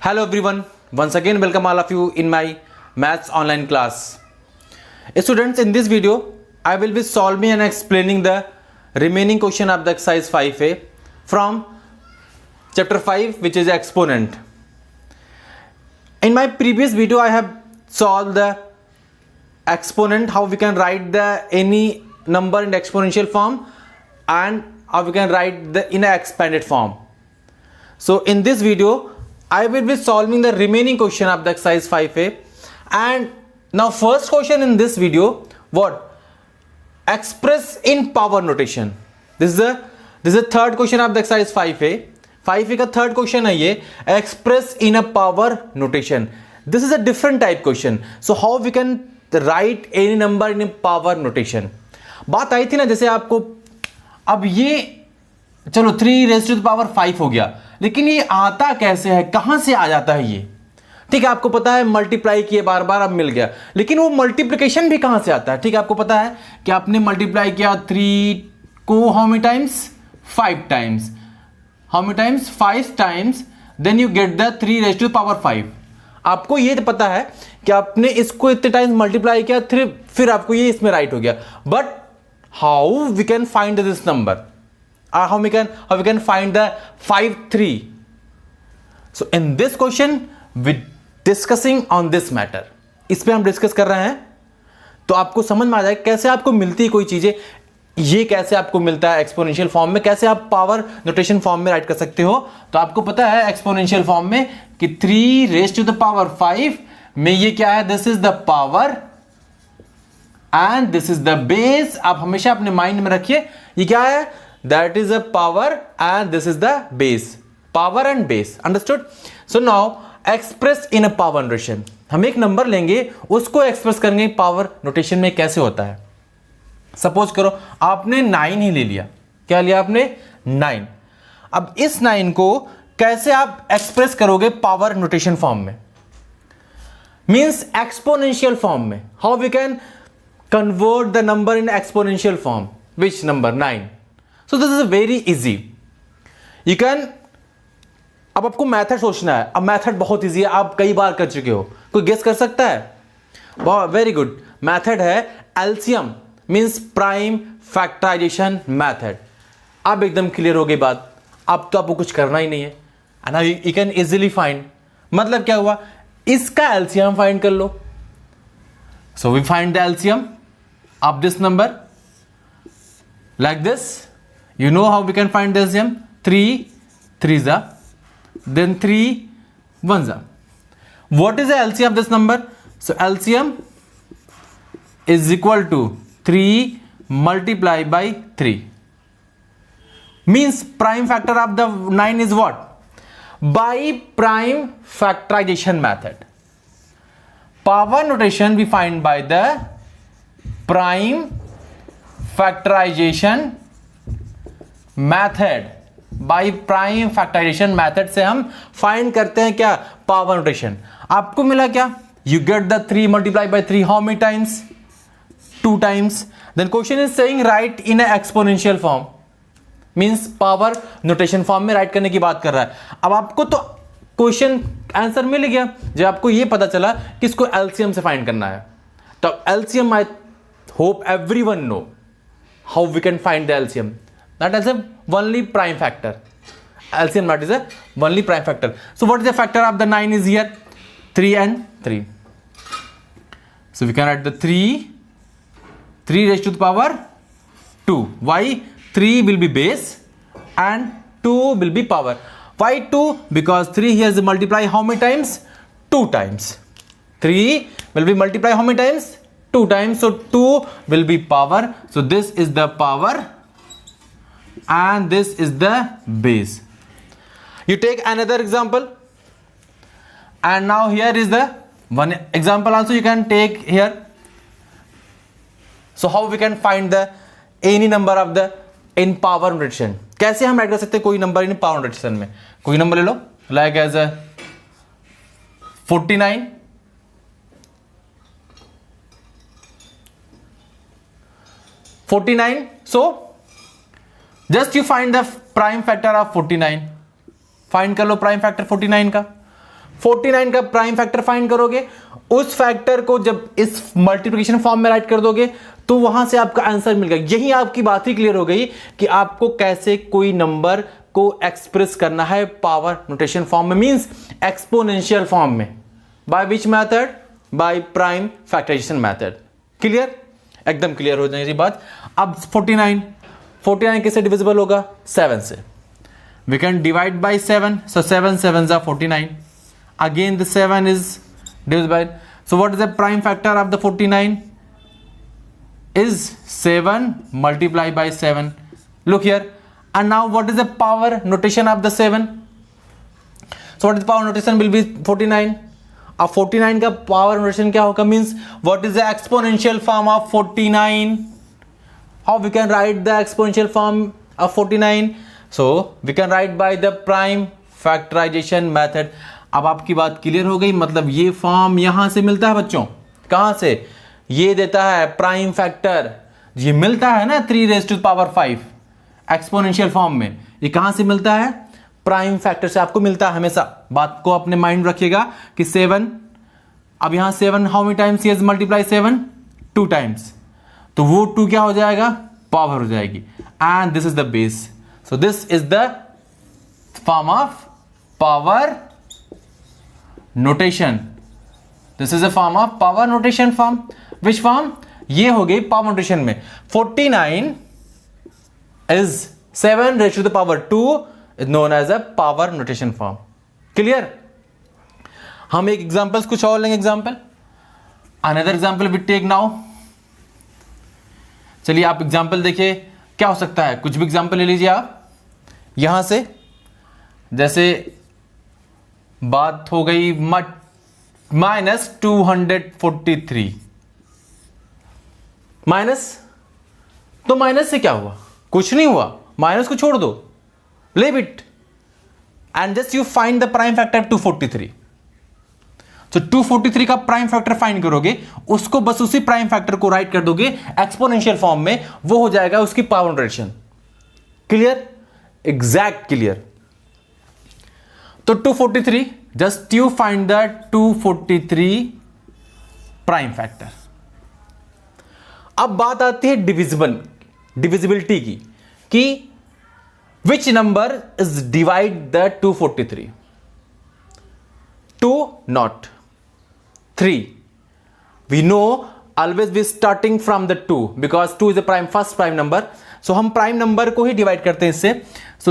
Hello everyone, once again welcome all of you in my maths online class. Students, in this video I will be solving and explaining the remaining question of the exercise 5a from chapter 5, which is exponent. In my previous video I have solved the exponent, how we can write the any number in the exponential form and how we can write the in a expanded form. So in this video I will be solving the remaining question of the exercise 5a. And now first question in this video, what? Express in power notation. This is the third question of the exercise 5a. 5a का third question है ये, express in a power notation. This is a different type question. So how we can write any number in a power notation. बात आई थी ना, जैसे आपको अब ये चलो 3 raised to the power 5 हो गया, लेकिन ये आता कैसे है, कहां से आ जाता है ये? ठीक है, आपको पता है मल्टीप्लाई किए बार बार, अब मिल गया, लेकिन वो मल्टीप्लिकेशन भी कहां से आता है? ठीक है, आपको पता है कि आपने मल्टीप्लाई किया 3 को how many times? 5 times. How many times? 5 times. Then you get the 3 raised to the power 5. आपको ये पता है कि आपने इसको इतने टाइम्स मल्टीप्लाई किया, फिर आपको ये इसमें राइट हो गया. But how we can find this number? How we can find the 5 3? So in this question we discussing on this matter. इस पे हम डिस्कस कर रहे हैं, तो आपको समझ में आ जाए कैसे आपको मिलती है कोई चीजें, ये कैसे आपको मिलता है एक्सपोनेंशियल फॉर्म में, कैसे आप पावर नोटेशन फॉर्म में राइट कर सकते हो. तो आपको पता है एक्सपोनेंशियल फॉर्म में कि 3 raised to the power 5 में ये क्या है? This is the power and this is the base. आप हमेशा अपने माइंड में रखिए ये क्या है? That is a power and this is the base. Power and base. Understood? So now express in a power notation. हम एक नंबर लेंगे, उसको एक्सप्रेस करेंगे पावर नोटेशन में. कैसे होता है? सपोज करो आपने 9 ही ले लिया. क्या लिया आपने? 9. अब इस 9 को कैसे आप एक्सप्रेस करोगे पावर नोटेशन फॉर्म में? मींस एक्सपोनेंशियल फॉर्म में. How we can convert the number in exponential form? Which number? 9. So this is very easy. You can, अब आपको मेथड सोचना है. अब मेथड बहुत इजी है, आप कई बार कर चुके हो. कोई गेस कर सकता है? बहुत वेरी गुड. मेथड है LCM, means prime factorisation method. अब एकदम क्लियर हो गई बात. अब तो आपको कुछ करना ही नहीं है, and you can easily find. मतलब क्या हुआ? इसका एलसीएम फाइंड कर लो. So we find the LCM of this number like this. You know how we can find the LCM? 3 3s are, then 3 1s are. What is the LCM of this number? So LCM is equal to 3 multiplied by 3. Means prime factor of the 9 is what? By prime factorization method. Power notation we find by the prime factorization method. By prime factorisation method से हम find करते हैं क्या? Power notation. आपको मिला क्या? You get the 3 multiplied by 3 how many times? 2 times. Then question is saying write in a exponential form, means power notation form में write करने की बात कर रहा है. अब आपको तो क्वेश्चन आंसर मिल गया जब आपको ये पता चला कि इसको एलसीएम से फाइंड करना है. तो LCM I hope everyone know how we can find the LCM. That is a only prime factor. LCM not is a only prime factor. So what is the factor of the 9 is here? 3 and 3. So we can write the 3 raised to the power 2. Why? 3 will be base and 2 will be power. Why 2? Because 3 here is multiply how many times? 2 times. 3 will be multiply how many times? 2 times. So 2 will be power. So this is the power and this is the base. You take another example, and now here is the one example also you can take here. So how we can find the any number of the in power notation? कैसे हम right कर सकते हैं कोई number in power notation में? कोई number ले लो, like as a 49. So Just you find the prime factor of 49. Find कर लो प्राइम फैक्टर 49 का. 49 का प्राइम फैक्टर फाइंड करोगे, उस फैक्टर को जब इस मल्टीप्लिकेशन फॉर्म में राइट कर दोगे तो वहां से आपका आंसर मिल गया। यही आपकी बात ही क्लियर हो गई कि आपको कैसे कोई नंबर को एक्सप्रेस करना है पावर नोटेशन फॉर्म में, मींस एक्सपोनेंशियल फॉर्म में। By which method? By prime factorisation method. Clear? एकदम क्लियर हो जाएगी बात। अब 49 किससे डिविजिबल होगा? 7 से। We can divide by 7, so 7 7s are 49. Again the 7 is divisible. So what is the prime factor of the 49? Is 7 multiplied by 7. Look here. And now what is the power notation of the 7? So what is the power notation will be 49. अब 49 का power notation क्या होगा? Means what is the exponential form of 49? How we can write the exponential form of 49? So we can write by the prime factorization method. अब आपकी बात clear हो गई। मतलब ये फॉर्म यहां से मिलता है बच्चों। कहां से? ये देता है प्राइम फैक्टर, ये मिलता है ना 3⁵ एक्सपोनेंशियल फॉर्म में। ये कहां से मिलता है? प्राइम फैक्टर से आपको मिलता है हमेशा। बात को अपने माइंड रखिएगा कि 7, अब यहां 7 how many times is multiply 7? 2 times. तो वो 2 क्या हो जाएगा? पावर हो जाएगी। And this is the base. So this is the form of power notation. This is a form of power notation form. Which form? ये हो गई पावर नोटेशन में। 49 is 7⁵2 is known as a power notation form. Clear? हम एक examples कुछ और लेंगे। Example, another example we take now. चलिए आप एग्जांपल देखिए क्या हो सकता है। कुछ भी एग्जांपल ले लीजिए आप यहां से। जैसे बात हो गई -243 माइनस, तो माइनस से क्या हुआ? कुछ नहीं हुआ। माइनस को छोड़ दो, leave it and just you find the prime factor 243. तो 243 का प्राइम फैक्टर फाइंड करोगे, उसको बस उसी प्राइम फैक्टर को राइट कर दोगे एक्सपोनेंशियल फॉर्म में, वो हो जाएगा उसकी power notation. Clear? Exact clear. तो 243, just you find the 243 prime factor. अब बात आती है डिविजिबिलिटी की, कि which number is divide the 243? 2 not 3. We know always we starting from the 2 because 2 is the first prime number. So हम prime number को ही divide करते हैं इससे। So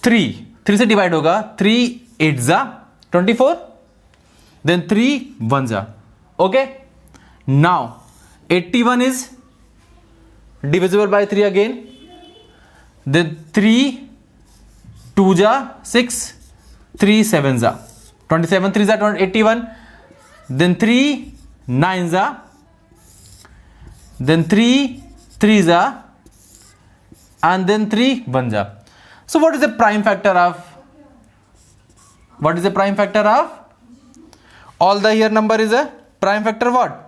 3 से divide होगा। 3 8s are 24, then 3 1s are. Okay, now 81 is divisible by 3 again. Then 3 2s are 6, 3 7s are 27, 3s are 81. Then 3 9s are, then 3 3s are, and then 3 1s are. So what is the prime factor of? What is the prime factor of? All the here number is a prime factor what?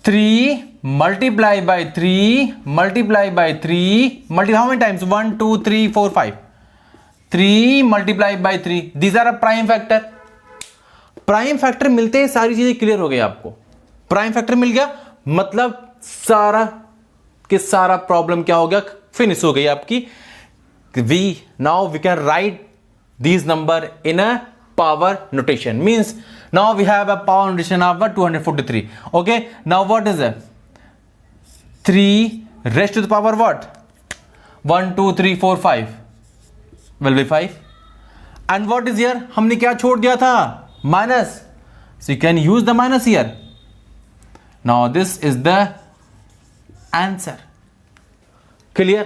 3 multiply by 3 multiply by 3 multiply how many times? 1 2 3 4 5. 3 multiply by 3. These are a prime factor. Prime factor मिलते ही सारी चीजें clear हो गई आपको। Prime factor मिल गया मतलब सारा के सारा प्रॉब्लम क्या हो गया? फिनिश हो गई आपकी। now we can write these number in a power notation. Means now we have a power notation of 243. Okay, now what is it? 3 raised to the power what? 1 2 3 4 5 will be 5. And what is here? हमने क्या छोड़ दिया था? Minus. So you can use the minus here. Now this is the answer. Clear?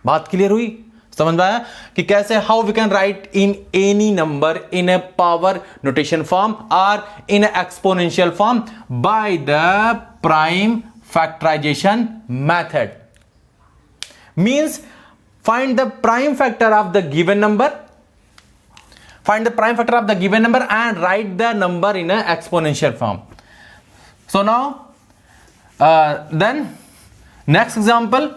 बात clear हुई? समझ में आया कि कैसे how we can write in any number in a power notation form और in exponential form by the prime factorisation method. Means find the prime factor of the given number, find the prime factor of the given number and write the number in a exponential form. So now then next example,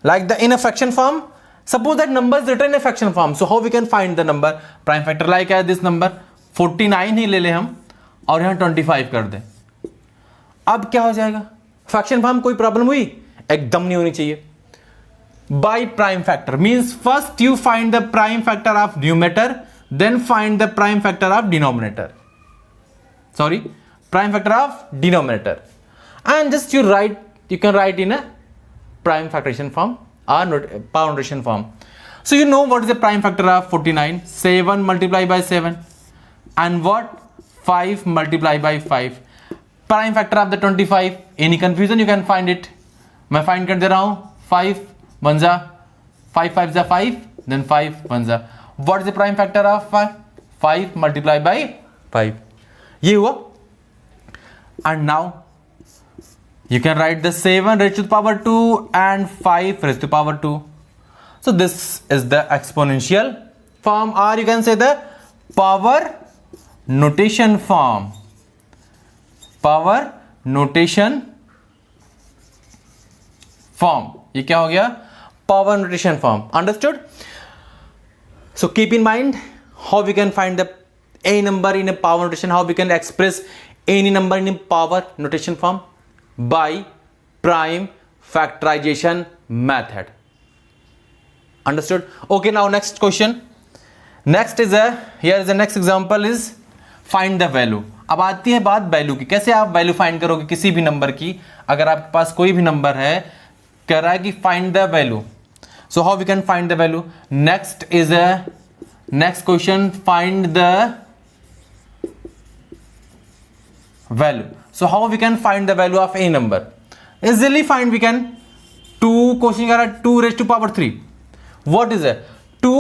like the in a fraction form, Suppose that number is written in a fraction form. So how we can find the number? Prime factor like this number 49 ही ले ले हम और यहाँ 25 कर दें. अब क्या हो जाएगा? फ्रैक्शन फॉर्म कोई प्रॉब्लम हुई? एकदम नहीं होनी चाहिए. By prime factor means first you find the prime factor of numerator, then find the prime factor of denominator. Sorry, prime factor of denominator, and just you can write in a prime factorization form or power notation form. So you know what is the prime factor of 49? 7 multiplied by 7, and what? 5 multiplied by 5. Prime factor of the 25. Any confusion you can find it. मैं find कर दे रहा हूँ. 5 1 जा 5 5 जा 5, then 5 1 जा. What is the prime factor of 5? 5 multiplied by 5. ये हुआ. And now you can write the 7 raised to the power 2 and 5 raised to the power 2. So this is the exponential form, or you can say the power notation form. Power notation form. ये क्या हो गया? Power notation form. Understood? So keep in mind how we can find the any number in a power notation, how we can express any number in a power notation form by prime factorization method. Understood? Okay, now next question. Next is here is the next example is find the value. अब आती है बात value की. कैसे आप value find करोगे किसी भी नंबर की? अगर आपके पास कोई भी नंबर है, कह रहा है कि find the value. So how we can find the value? Next is next question, find the value. So how we can find the value of any number? Easily find. We can 2 question कह रहा है 2 raised to power 3. What is it? 2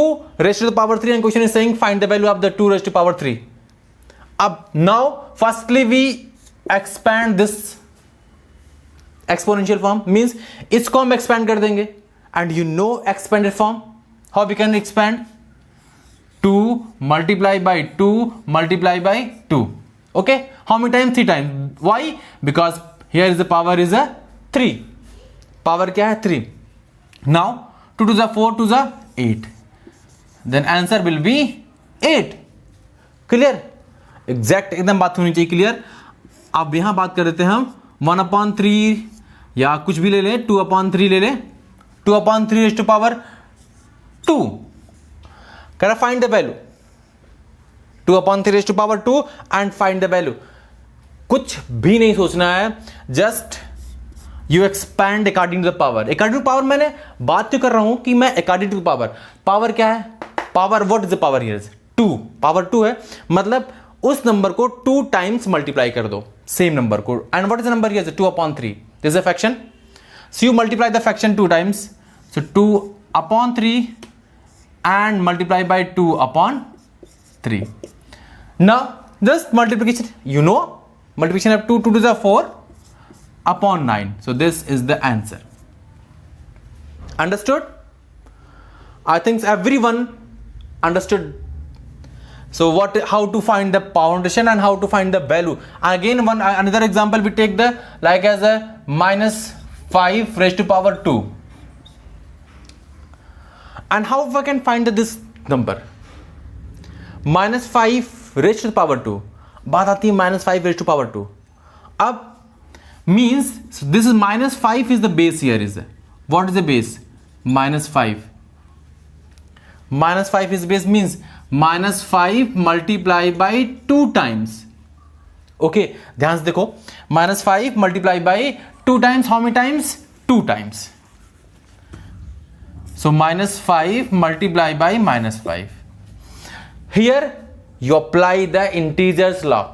raised to the power 3 and question is saying find the value of the 2 raised to power 3. अब now firstly we expand this exponential form, means इसको हम expand कर देंगे, and you know expanded form. How we can expand? 2 multiplied by 2 multiplied by 2. Okay, how many times? 3 times. Why? Because here is the power is a 3. Power क्या है? 3. Now 2 to the 4 to the 8. Then answer will be 8. Clear? Exact एकदम बात होनी चाहिए clear. अब यहाँ बात कर देते हैं हम 1/3 या कुछ भी ले लें, 2/3 ले लें. 2/3 raised to power 2. कह रहा find the value. 2/3 raised to power 2 and find the value. कुछ भी नहीं सोचना है, just you expand according to the power. According to power मैंने बात क्यों कर रहा हूं कि मैं according to power. Power क्या है? Power, what is the power here? 2. Power 2 है, मतलब उस नंबर को 2 times मल्टीप्लाई कर दो, सेम नंबर को. And what is the number here? 2/3. This is a fraction. So you multiply the fraction 2 times. So 2/3 and multiply by 2/3. Now just multiplication, you know multiplication of 2 to the 4 upon 9. So this is the answer. Understood? I think everyone understood. So how to find the power notation and how to find the value. Again another example, we take the like as a -5 raised to power 2. And how we can find this number? -5 raised to the power 2. बात आती है -5 raised to power 2. अब means so this is -5 is the base here. Is what is the base? -5. -5 is base, means -5 multiplied by 2 times. Okay, ध्यान से देखो, -5 multiplied by 2 times. How many times? 2 times. So -5 multiplied by -5. Here you apply the integers law,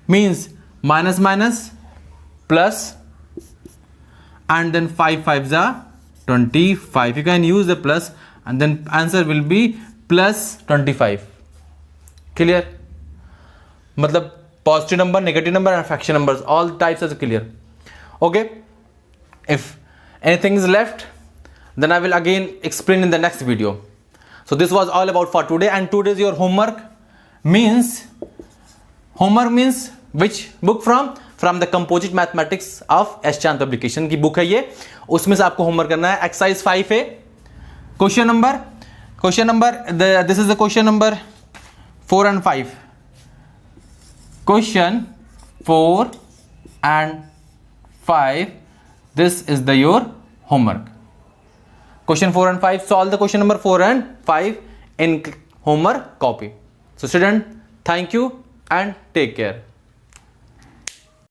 means minus minus plus, and then 5 5s are 25. You can use the plus and then answer will be plus 25. Clear? मतलब positive number, negative number and fraction numbers, all types are clear. Okay, if anything is left then I will again explain in the next video. So this was all about for today, and today's your homework means which book from the composite mathematics of Eschan publication की book है ये. उसमें से आपको homework करना है exercise 5A Question number, this is the question number 4 and 5. Question 4 and 5. This is your homework. Question 4 and 5. Solve the question number 4 and 5 in homework copy. So student, thank you and take care.